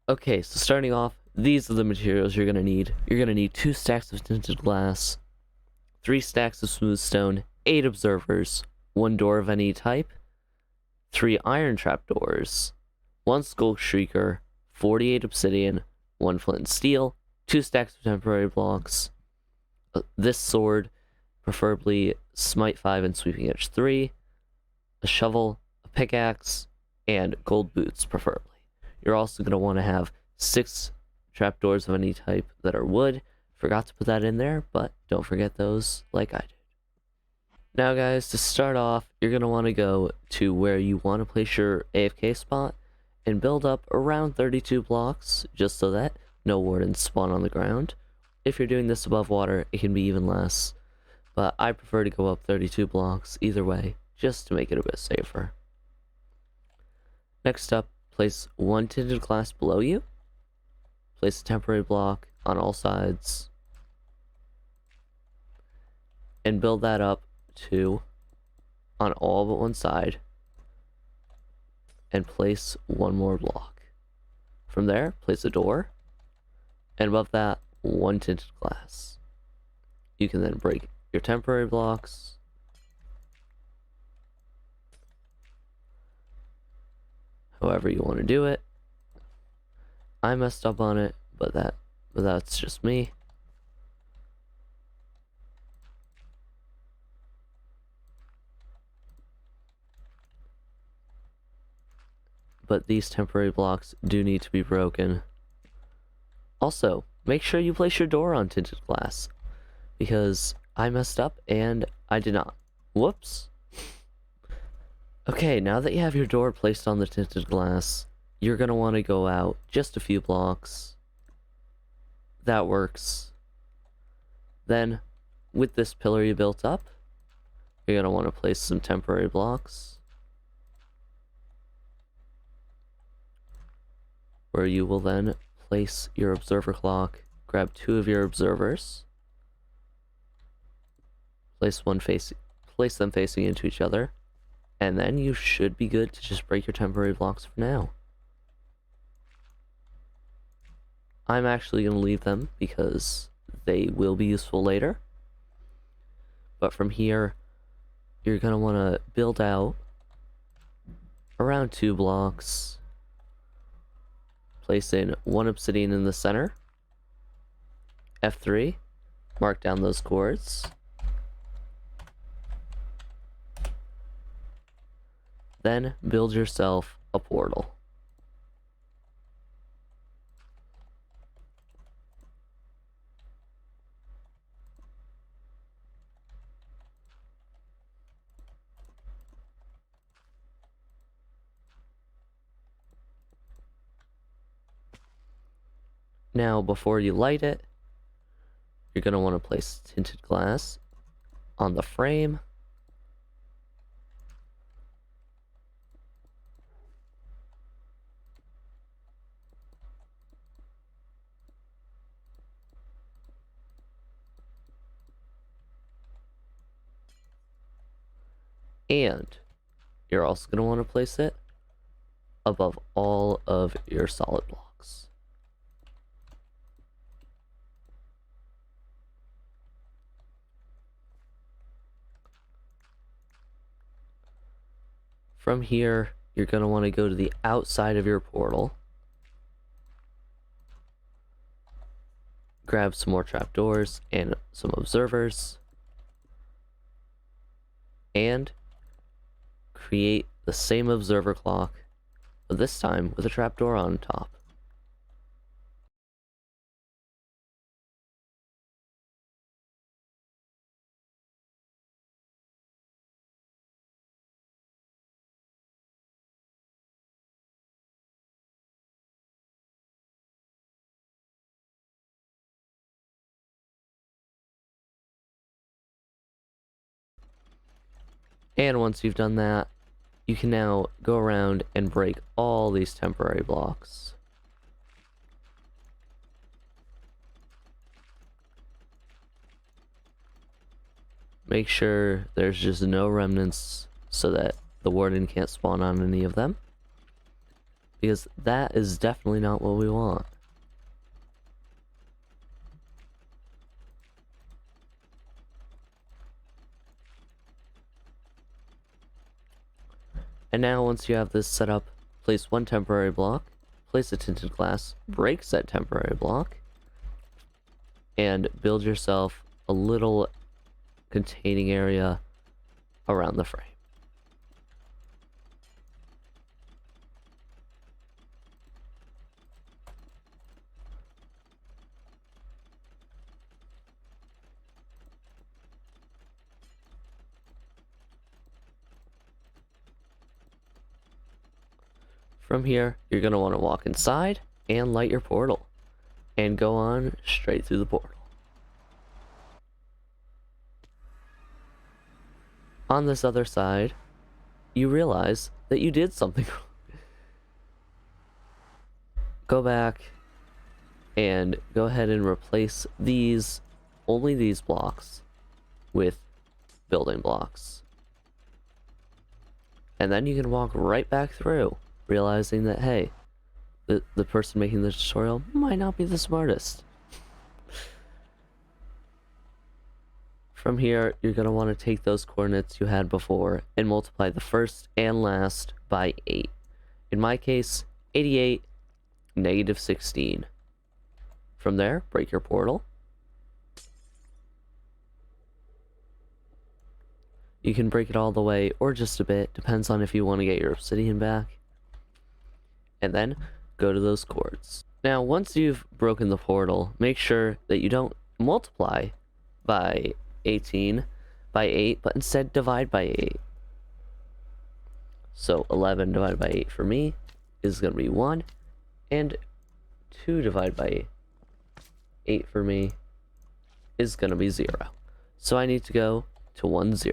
Okay, so starting off, these are the materials you're gonna need. You're gonna need 2 stacks of tinted glass, 3 stacks of smooth stone, 8 observers, 1 door of any type, 3 iron trapdoors, 1 skull shrieker, 48 obsidian, 1 flint and steel, 2 stacks of temporary blocks, this sword, preferably smite 5 and sweeping edge 3, a shovel, a pickaxe, and gold boots preferably. You're also going to want to have 6 trapdoors of any type that are wood. Forgot to put that in there, but don't forget those like I did. Now guys, to start off, you're going to want to go to where you want to place your AFK spot and build up around 32 blocks, just so that no wardens spawn on the ground. If you're doing this above water, it can be even less, but I prefer to go up 32 blocks either way, just to make it a bit safer. Next up, place 1 tinted glass below you. Place a temporary block on all sides. And build that up to on all but one side. And place 1 more block. From there, place a door. And above that, 1 tinted glass. You can then break your temporary blocks. However you want to do it. I messed up on it, but that's just me. But these temporary blocks do need to be broken. Also, make sure you place your door on tinted glass, because I messed up and I did not. Whoops. Okay, now that you have your door placed on the tinted glass, you're going to want to go out just a few blocks. That works. Then, with this pillar you built up, you're going to want to place some temporary blocks, where you will then place your observer clock, grab 2 of your observers, place them facing into each other, and then you should be good to just break your temporary blocks for now. I'm actually going to leave them because they will be useful later. But from here, you're going to want to build out around 2 blocks. Place in 1 obsidian in the center. F3. Mark down those cords. Then build yourself a portal. Now, before you light it, you're going to want to place tinted glass on the frame. And you're also going to want to place it above all of your solid blocks. From here, you're going to want to go to the outside of your portal. Grab some more trapdoors and some observers. And create the same observer clock, but this time with a trapdoor on top. And once you've done that, you can now go around and break all these temporary blocks. Make sure there's just no remnants so that the warden can't spawn on any of them, because that is definitely not what we want. And now once you have this set up, place one temporary block, place a tinted glass, break said temporary block, and build yourself a little containing area around the frame. From here, you're going to want to walk inside and light your portal, and go on straight through the portal. On this other side, you realize that you did something wrong. Go back and go ahead and replace only these blocks with building blocks. And then you can walk right back through, realizing that, hey, the person making the tutorial might not be the smartest. From here, you're going to want to take those coordinates you had before and multiply the first and last by 8. In my case, 88, negative 16. From there, break your portal. You can break it all the way or just a bit, depends on if you want to get your obsidian back. And then go to those chords. Now, once you've broken the portal, make sure that you don't multiply by 18 by 8, but instead divide by 8. So 11 divided by 8 for me is going to be 1, and 2 divided by 8 for me is going to be 0. So I need to go to 1, 0.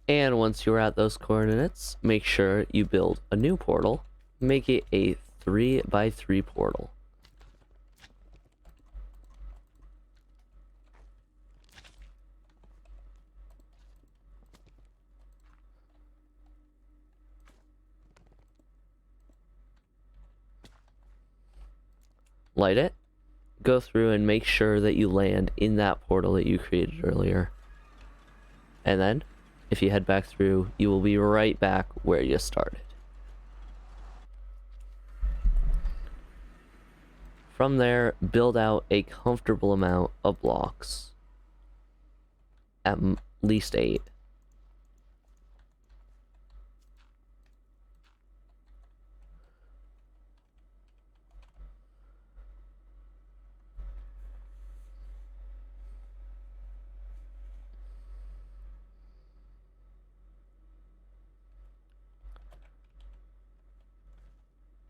And once you're at those coordinates, make sure you build a new portal. Make it a 3 by 3 portal. Light it. Go through and make sure that you land in that portal that you created earlier. And then, if you head back through, you will be right back where you started. From there, build out a comfortable amount of blocks. At least 8.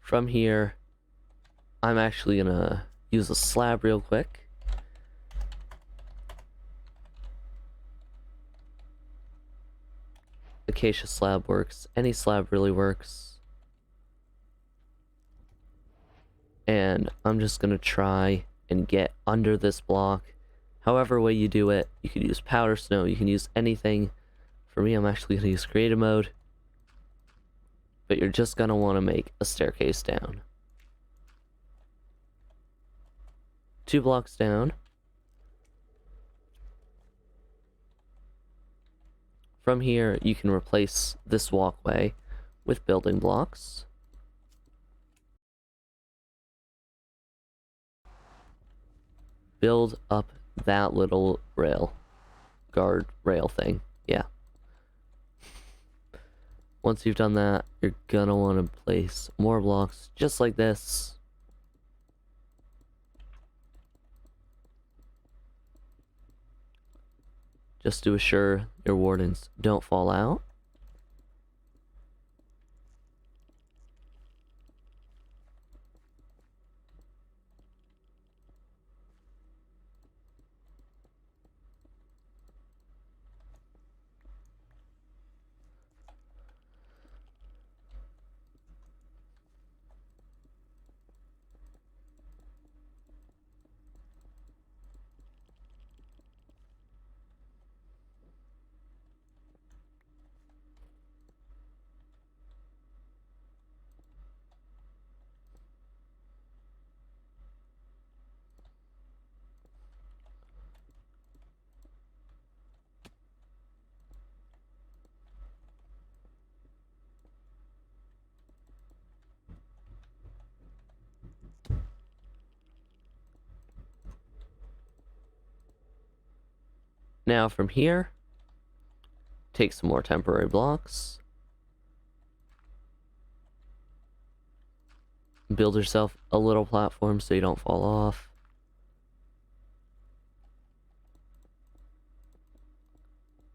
From here, I'm actually gonna use a slab real quick. Acacia slab works. Any slab really works. And I'm just gonna try and get under this block. However way you do it, you can use powder snow, you can use anything. For me, I'm actually gonna use creative mode. But you're just gonna want to make a staircase down. 2 blocks down. From here, you can replace this walkway with building blocks. Build up that little guard rail thing. Yeah. Once you've done that, you're gonna want to place more blocks just like this. Just to assure your wardens don't fall out. Now from here, take some more temporary blocks. Build yourself a little platform so you don't fall off.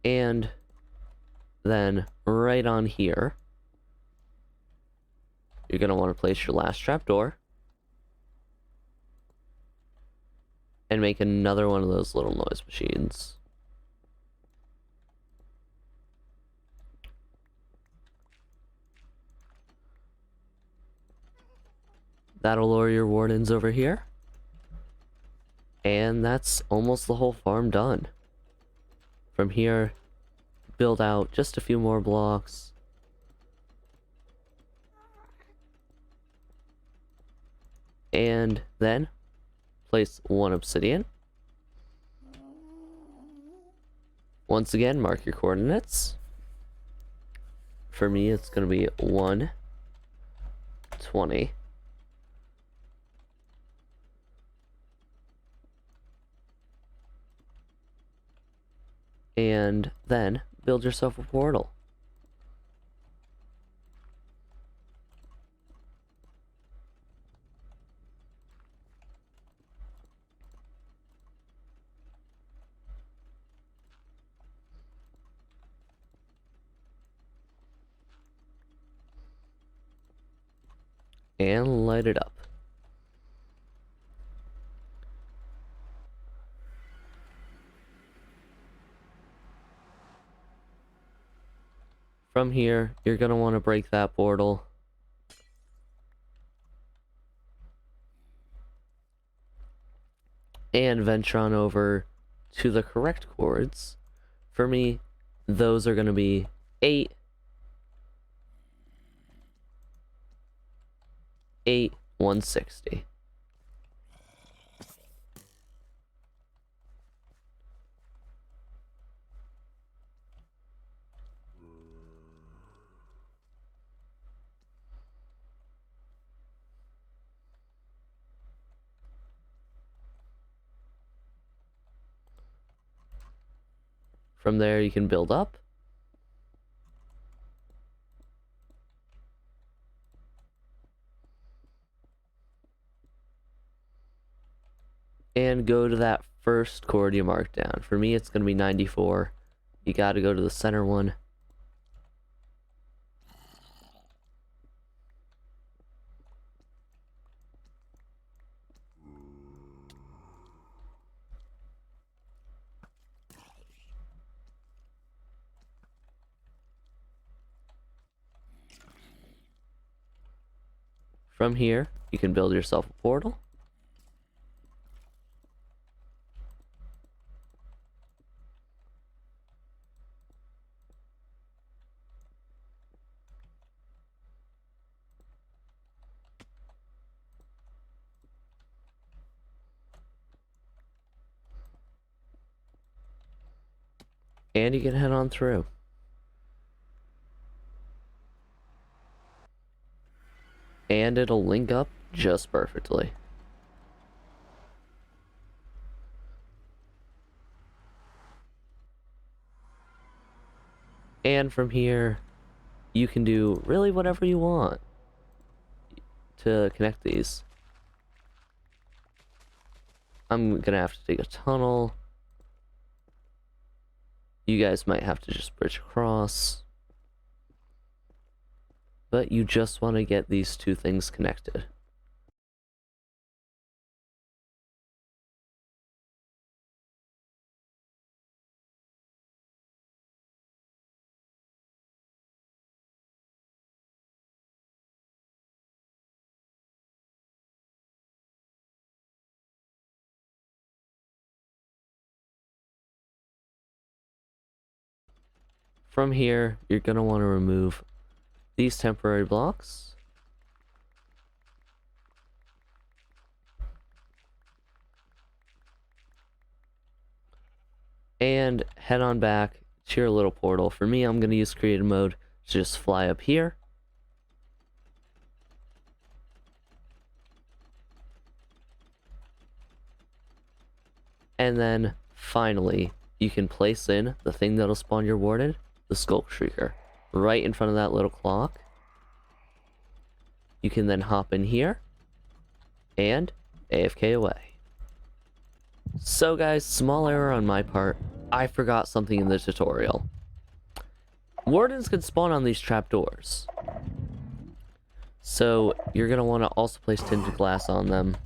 And then right on here, you're going to want to place your last trapdoor. And make another one of those little noise machines. That'll lure your wardens over here. And that's almost the whole farm done. From here, build out just a few more blocks. And then place one obsidian. Once again, mark your coordinates. For me, it's going to be 120. And then build yourself a portal. And light it up. From here, you're going to want to break that portal. And venture on over to the correct chords. For me, those are going to be 8, 8, 160. From there, you can build up. And go to that first chord you marked down. For me, it's going to be 94. You got to go to the center one. From here, you can build yourself a portal. And you can head on through. And it'll link up just perfectly. And from here, you can do really whatever you want to connect these. I'm gonna have to dig a tunnel. You guys might have to just bridge across. But you just want to get these two things connected. From here, you're going to want to remove these temporary blocks. And head on back to your little portal. For me, I'm going to use creative mode to just fly up here. And then finally you can place in the thing that'll spawn your Warden, the Skulk Shrieker, right in front of that little clock. You can then hop in here and AFK away. So guys, small error on my part. I forgot something in the tutorial. Wardens can spawn on these trapdoors. So you're going to want to also place tinted glass on them,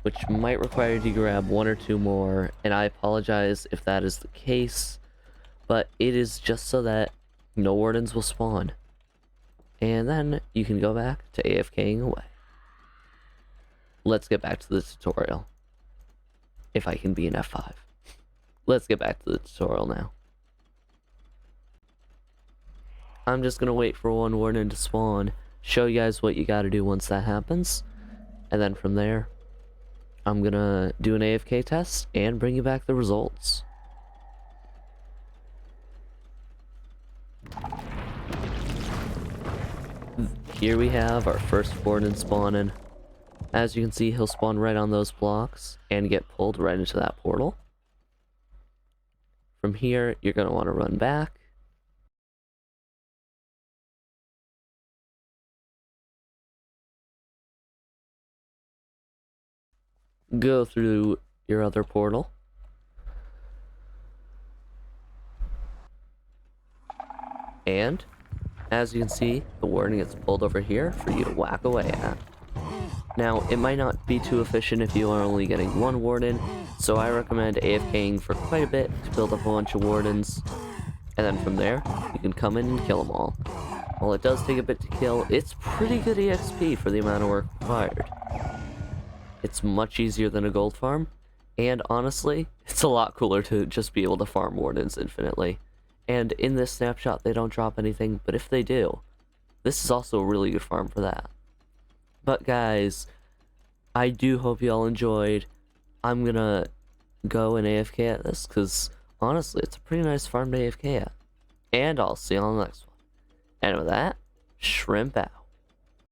which might require you to grab 1 or 2 more, and I apologize if that is the case, but it is just so that no Wardens will spawn. And then you can go back to AFKing away. Let's get back to the tutorial. If I can be an F5. Let's get back to the tutorial now. I'm just gonna wait for 1 Warden to spawn, show you guys what you gotta do once that happens, and then from there, I'm gonna do an AFK test and bring you back the results. Here we have our first Warden spawning. As you can see, he'll spawn right on those blocks and get pulled right into that portal. From here, you're going to want to run back. Go through your other portal. And, as you can see, the Warden gets pulled over here for you to whack away at. Now, it might not be too efficient if you are only getting 1 Warden, so I recommend AFKing for quite a bit to build up a bunch of Wardens, and then from there, you can come in and kill them all. While it does take a bit to kill, it's pretty good EXP for the amount of work required. It's much easier than a gold farm, and honestly, it's a lot cooler to just be able to farm Wardens infinitely. And in this snapshot, they don't drop anything, but if they do, this is also a really good farm for that. But guys, I do hope you all enjoyed. I'm gonna go and AFK at this, because honestly, it's a pretty nice farm to AFK at. And I'll see you on the next one. And with that, shrimp out.